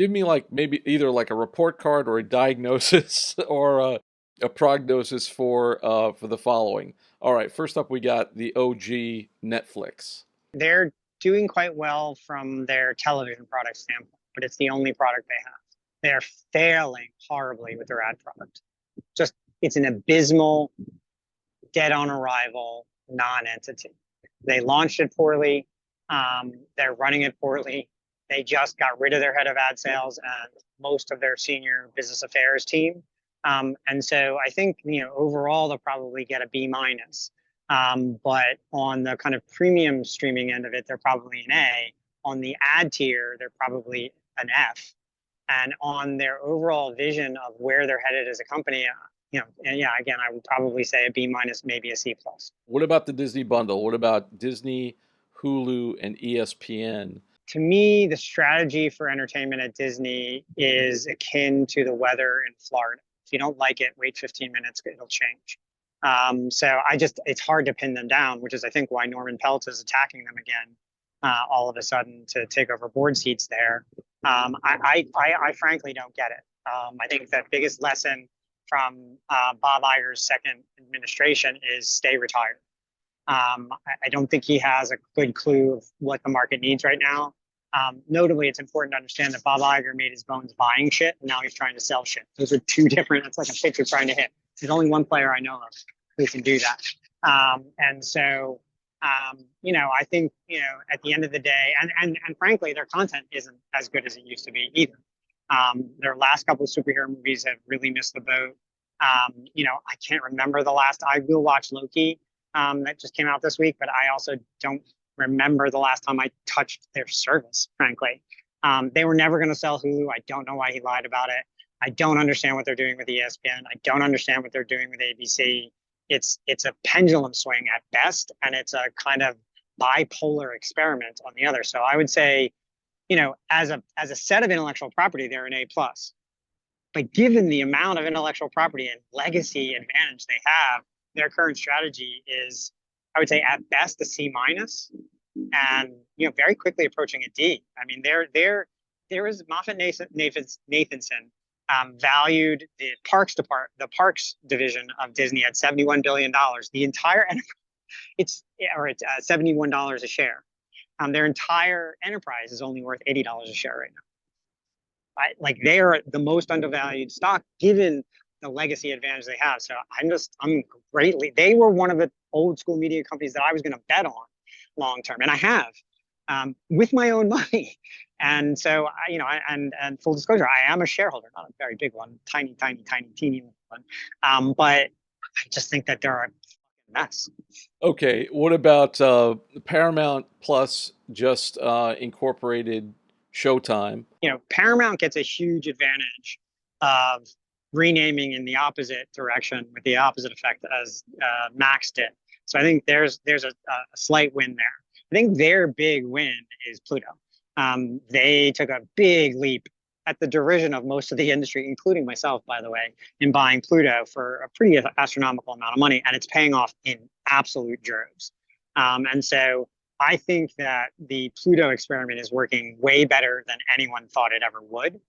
Give me like maybe either like a report card or a diagnosis or a prognosis for the following. All right, first up we got the OG Netflix. They're doing quite well from their television product standpoint, but it's the only product they have. They're failing horribly with their ad product. Just it's an abysmal, dead on arrival non-entity. They launched it poorly. They're running it poorly. They just got rid of their head of ad sales and most of their senior business affairs team. And so I think, overall they'll probably get a B minus. But on the kind of premium streaming end of it, they're probably an A. On the ad tier, they're probably an F. And on their overall vision of where they're headed as a company, and yeah, again, I would probably say a B minus, maybe a C plus. What about the Disney bundle? What about Disney, Hulu, and ESPN? To me, the strategy for entertainment at Disney is akin to the weather in Florida. If you don't like it, wait 15 minutes, it'll change. So it's hard to pin them down, which is, I think, why Norman Peltz is attacking them again all of a sudden to take over board seats there. I frankly don't get it. I think the biggest lesson from Bob Iger's second administration is stay retired. I don't think he has a good clue of what the market needs right now. Notably, it's important to understand that Bob Iger made his bones buying shit, and now he's trying to sell shit. Those are two different. That's like a pitcher trying to hit. There's only one player I know of who can do that. And so, I think at the end of the day, and frankly, their content isn't as good as it used to be either. Their last couple of superhero movies have really missed the boat. I can't remember the last. I will watch Loki. That just came out this week, but I also don't remember the last time I touched their service, frankly. They were never going to sell Hulu. I don't know why he lied about it. I don't understand what they're doing with ESPN. I don't understand what they're doing with ABC. It's a pendulum swing at best, and it's a kind of bipolar experiment on the other. So I would say, as a set of intellectual property, they're an A plus. But given the amount of intellectual property and legacy advantage they have, their current strategy is, I would say, at best a C minus, and very quickly approaching a D. I mean, there is Moffett Nathanson valued the parks division of Disney at $71 billion. The entire it's $71 a share. Their entire enterprise is only worth $80 a share right now. Like they are the most undervalued stock given the legacy advantage they have. So I'm greatly. They were one of the old school media companies that I was going to bet on long term, and I have with my own money. And so, and full disclosure, I am a shareholder, not a very big one, tiny, teeny one. But I just think that they're a mess. Okay, what about Paramount Plus just incorporated Showtime? Paramount gets a huge advantage of renaming in the opposite direction with the opposite effect as Max did. So I think there's a slight win there. I think their big win is Pluto. They took a big leap at the derision of most of the industry, including myself, by the way, in buying Pluto for a pretty astronomical amount of money, and it's paying off in absolute droves. And so I think that the Pluto experiment is working way better than anyone thought it ever would.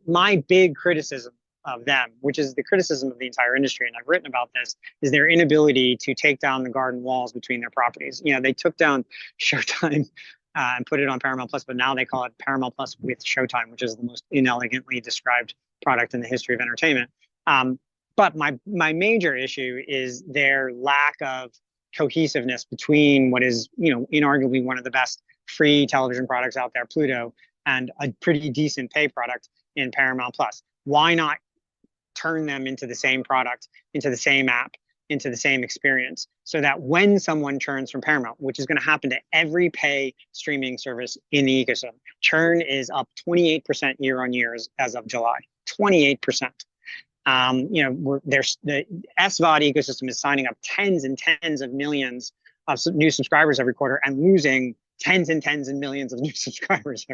My big criticism of them, which is the criticism of the entire industry, and I've written about this, is their inability to take down the garden walls between their properties. They took down Showtime and put it on Paramount Plus, but now they call it Paramount Plus with Showtime, which is the most inelegantly described product in the history of entertainment. But my major issue is their lack of cohesiveness between what is, inarguably one of the best free television products out there, Pluto, and a pretty decent pay product in Paramount Plus. Why not turn them into the same product, into the same app, into the same experience, so that when someone churns from Paramount, which is going to happen to every pay streaming service in the ecosystem, churn is up 28% year on year as of July. 28%. There's the SVOD ecosystem is signing up tens and tens of millions of new subscribers every quarter and losing tens and tens and millions of new subscribers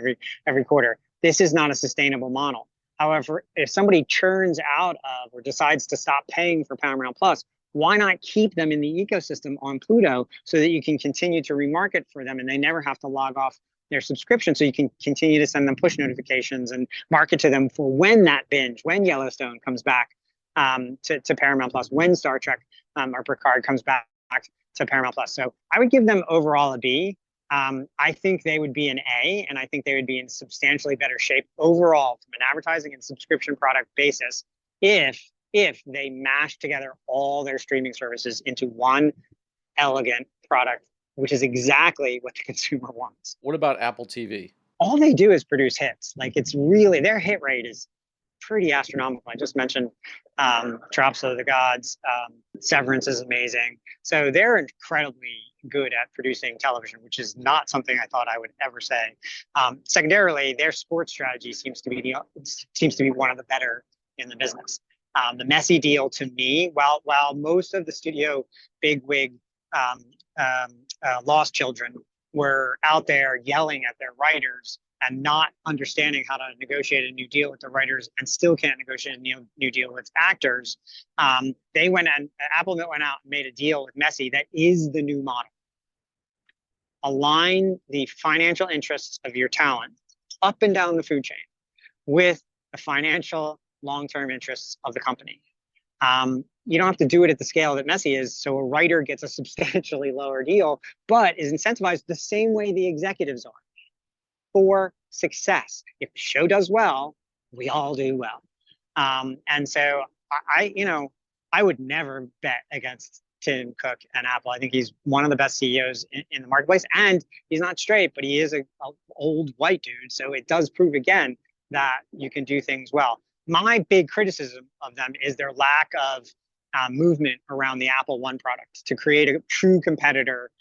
every quarter. This is not a sustainable model. However, if somebody churns out of or decides to stop paying for Paramount Plus, why not keep them in the ecosystem on Pluto so that you can continue to remarket for them and they never have to log off their subscription so you can continue to send them push notifications and market to them for when that binge, when Yellowstone comes back to Paramount Plus, when Star Trek or Picard comes back to Paramount Plus. So I would give them overall a B. I think they would be an A, and I think they would be in substantially better shape overall from an advertising and subscription product basis if they mash together all their streaming services into one elegant product, which is exactly what the consumer wants. What about Apple TV? All they do is produce hits. Like, it's really, their hit rate is pretty astronomical. I just mentioned Drops of the Gods. Severance is amazing. So they're incredibly good at producing television, which is not something I thought I would ever say. Secondarily, their sports strategy seems to be one of the better in the business. The Messi deal, to me, while most of the studio bigwig lost children were out there yelling at their writers and not understanding how to negotiate a new deal with the writers, and still can't negotiate a new deal with actors, Apple went out and made a deal with Messi that is the new model. Align the financial interests of your talent up and down the food chain with the financial long-term interests of the company. You don't have to do it at the scale that Messi is, so a writer gets a substantially lower deal, but is incentivized the same way the executives are for success. If the show does well, we all do well. And so I would never bet against Tim Cook and Apple. I think he's one of the best CEOs in the marketplace, and he's not straight, but he is a old white dude. So it does prove again that you can do things well. My big criticism of them is their lack of movement around the Apple One product to create a true competitor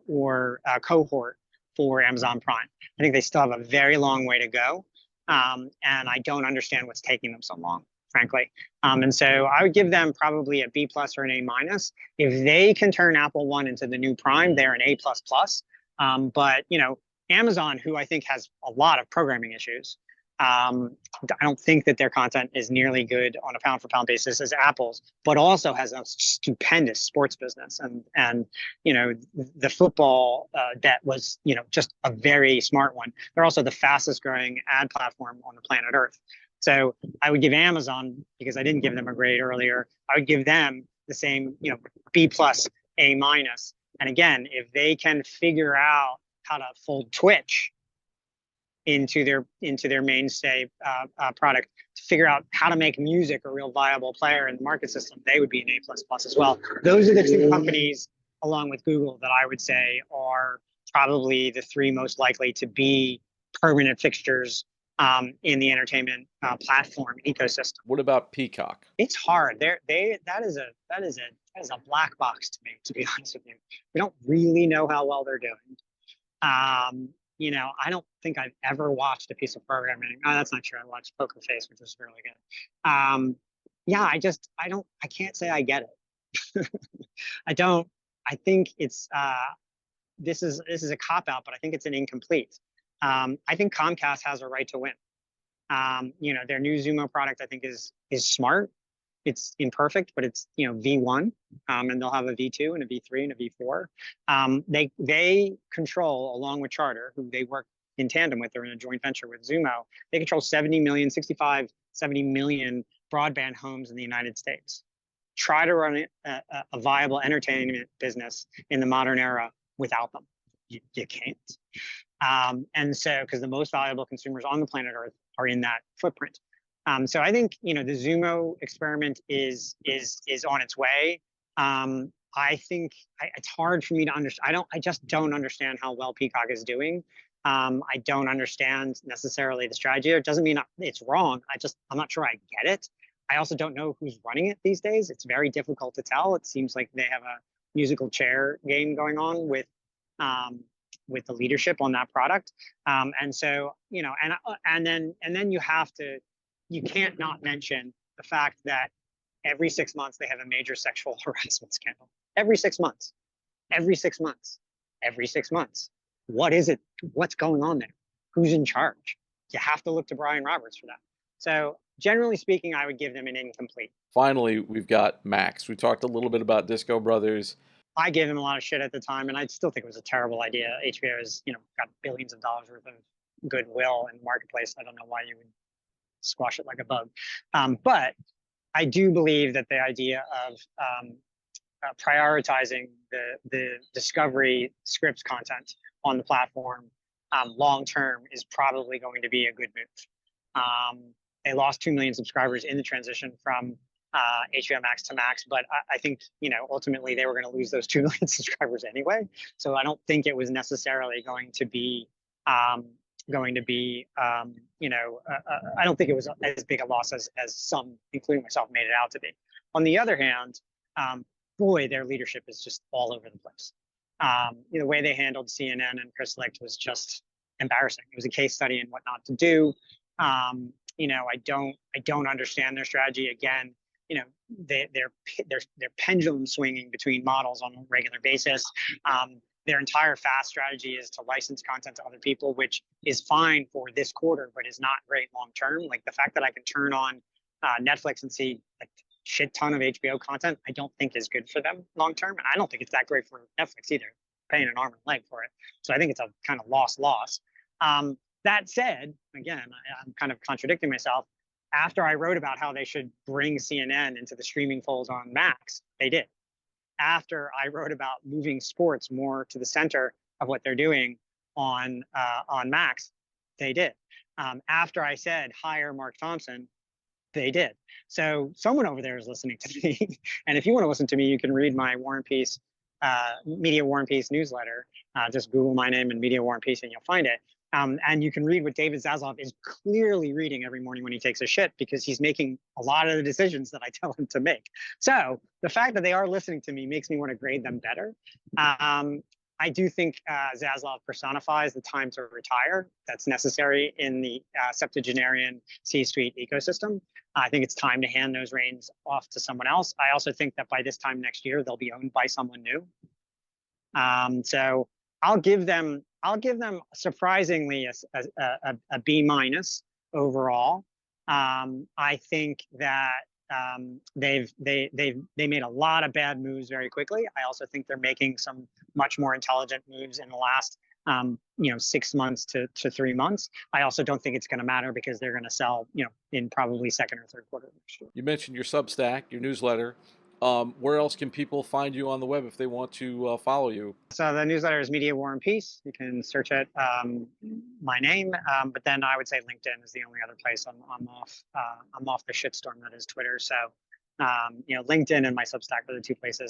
or a cohort for Amazon Prime. I think they still have a very long way to go, and I don't understand what's taking them so long, frankly. And so I would give them probably a B+ or an A-. If they can turn Apple One into the new Prime, they're an A++. But Amazon, who I think has a lot of programming issues, I don't think that their content is nearly good on a pound for pound basis as Apple's, but also has a stupendous sports business. And the football bet was, just a very smart one. They're also the fastest growing ad platform on the planet Earth. So I would give Amazon, because I didn't give them a grade earlier, I would give them the same, B+, A-. And again, if they can figure out how to fold Twitch into their mainstay product, to figure out how to make music a real viable player in the market system, they would be an A++ as well. Those are the two companies, along with Google, that I would say are probably the three most likely to be permanent fixtures in the entertainment platform ecosystem. What about Peacock? It's hard. That is a black box to me, to be honest with you. We don't really know how well they're doing. I don't think I've ever watched a piece of programming. Oh, that's not true. I watched Poker Face, which was really good. I can't say I get it. I don't. I think it's this is a cop out, but I think it's an incomplete. I think Comcast has a right to win. Their new Xumo product, I think, is smart. It's imperfect, but it's V1, and they'll have a V2 and a V3 and a V4. They control, along with Charter, who they work in tandem with, they're in a joint venture with Xumo. They control 70 million broadband homes in the United States. Try to run a viable entertainment business in the modern era without them. You can't. And so, because the most valuable consumers on the planet Earth are in that footprint. So I think the Xumo experiment is on its way. I think it's hard for me to understand. I just don't understand how well Peacock is doing. I don't understand necessarily the strategy. It doesn't mean it's wrong. I'm not sure I get it. I also don't know who's running it these days. It's very difficult to tell. It seems like they have a musical chair game going on with the leadership on that product. And so and then you can't not mention the fact that every 6 months they have a major sexual harassment scandal. Every 6 months. Every 6 months. Every 6 months. What is it? What's going on there? Who's in charge? You have to look to Brian Roberts for that. So generally speaking, I would give them an incomplete. Finally, we've got Max. We talked a little bit about Disco Brothers. I gave him a lot of shit at the time, and I still think it was a terrible idea. HBO has, got billions of dollars worth of goodwill in the marketplace. I don't know why you would squash it like a bug. But I do believe that the idea of prioritizing the Discovery Scripts content on the platform long term is probably going to be a good move. They lost 2 million subscribers in the transition from HBO Max to Max, but I think ultimately they were going to lose those 2 million subscribers anyway. So I don't think it was necessarily going to be I don't think it was as big a loss as some, including myself, made it out to be. On the other hand, boy, their leadership is just all over the place. The way they handled CNN and Chris Licht was just embarrassing. It was a case study in what not to do. I don't understand their strategy. Again, they're pendulum swinging between models on a regular basis. Their entire fast strategy is to license content to other people, which is fine for this quarter, but is not great long term. Like the fact that I can turn on Netflix and see a shit ton of HBO content, I don't think is good for them long term. And I don't think it's that great for Netflix either, paying an arm and a leg for it. So I think it's a kind of loss. That said, again, I'm kind of contradicting myself. After I wrote about how they should bring CNN into the streaming fold on Max, they did. After I wrote about moving sports more to the center of what they're doing on Max, they did. After I said hire Mark Thompson, they did. So someone over there is listening to me. And if you want to listen to me, you can read my War and Peace, Media War and Peace newsletter. Just Google my name and Media War and Peace and you'll find it. And you can read what David Zaslav is clearly reading every morning when he takes a shit, because he's making a lot of the decisions that I tell him to make. So the fact that they are listening to me makes me want to grade them better. I do think Zaslav personifies the time to retire that's necessary in the septuagenarian C-suite ecosystem. I think it's time to hand those reins off to someone else. I also think that by this time next year, they'll be owned by someone new. So I'll give them surprisingly a B minus overall. I think that they made a lot of bad moves very quickly. I also think they're making some much more intelligent moves in the last 6 months to 3 months. I also don't think it's going to matter because they're going to sell in probably second or third quarter next year. You mentioned your Substack, your newsletter. Where else can people find you on the web if they want to follow you? So the newsletter is Media War and Peace. You can search it, my name, but then I would say LinkedIn is the only other place I'm off the shitstorm that is Twitter. So LinkedIn and my Substack are the two places.